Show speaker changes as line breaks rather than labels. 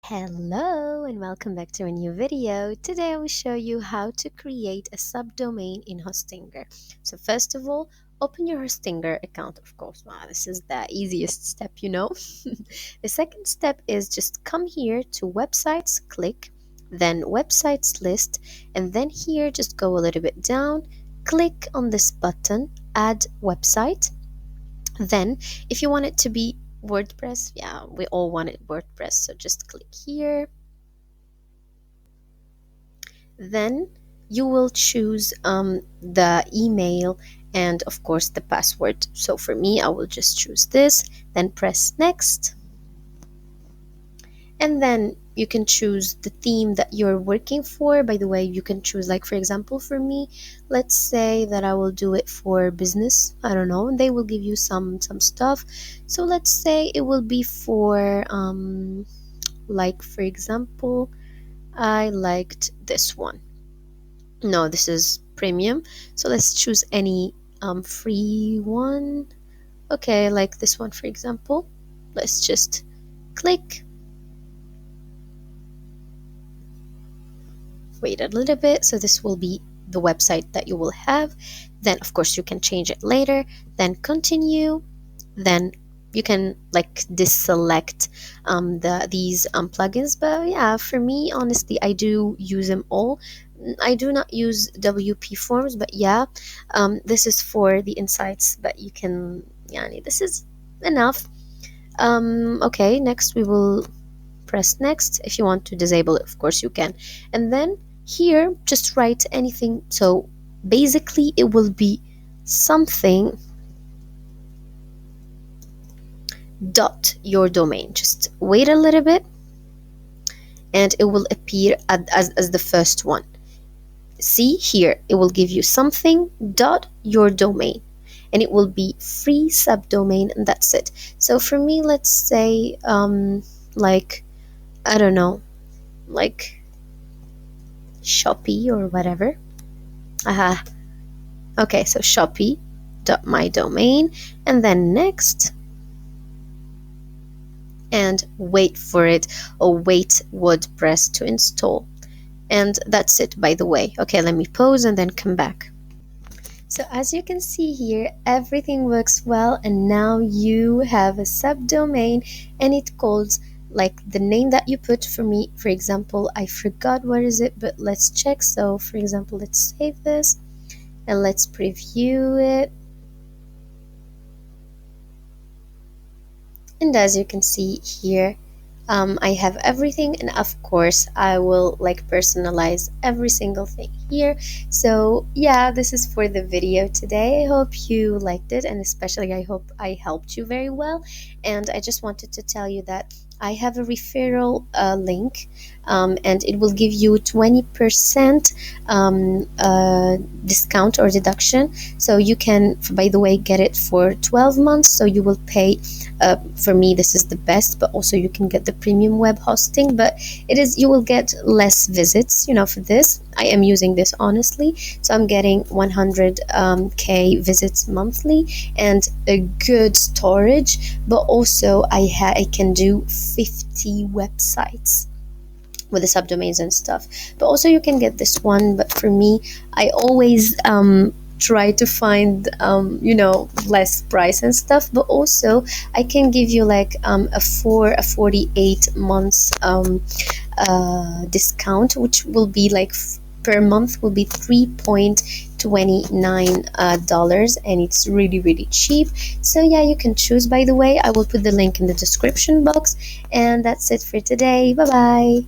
Hello and welcome back to a new video. Today I will show you how to create a subdomain in Hostinger. So first of all, open your Hostinger account, of course. Wow, this is the easiest step, The second step is just come here to websites, click, then websites list, and then here just go a little bit down, click on this button, add website. Then if you want it to be WordPress, yeah, we all wanted WordPress, so just click here. Then you will choose the email and of course the password. So for me, I will just choose this, then press next. And then you can choose the theme that you're working for. By the way, you can choose, like, for example, for me, let's say that I will do it for business. I don't know, they will give you some stuff. So let's say it will be for like, for example, I liked this one. No, this is premium, so let's choose any free one. Okay, like this one, for example. Let's just click. Wait a little bit, so this will be the website that you will have. Then of course you can change it later, then continue, then you can like deselect these plugins. But yeah, for me, honestly, I do use them all. I do not use WP forms, but yeah, this is for the insights, but you can, yeah, this is enough. Okay, next we will press next. If you want to disable it, of course you can. And then here just write anything. So basically it will be something dot your domain. Just wait a little bit and it will appear as the first one. See here, it will give you something dot your domain and it will be free subdomain, and that's it. So for me, let's say like, I don't know, like Shopee or whatever. Okay, so Shopee dot my domain, and then next, and wait for it, or wait WordPress to install, and that's it, by the way. Okay, let me pause and then come back. So as you can see here, everything works well, and now you have a subdomain, and it calls like the name that you put. For me, for example, I forgot what is it, but let's check. So for example, let's save this and let's preview it. And as you can see here, I have everything, and of course I will like personalize every single thing here. So yeah, this is for the video today. I hope you liked it, and especially I hope I helped you very well. And I just wanted to tell you that I have a referral link, and it will give you 20% discount or deduction. So you can, by the way, get it for 12 months. So you will pay, for me this is the best, but also you can get the premium web hosting, but you will get less visits, for this. I am using this honestly, so I'm getting 100k visits monthly and a good storage, but also I can do 50 websites with the subdomains and stuff. But also you can get this one, but for me, I always try to find less price and stuff. But also I can give you like a 48 months discount, which will be like per month will be $3.29, and it's really cheap. So yeah, you can choose. By the way, I will put the link in the description box, and that's it for today. Bye bye.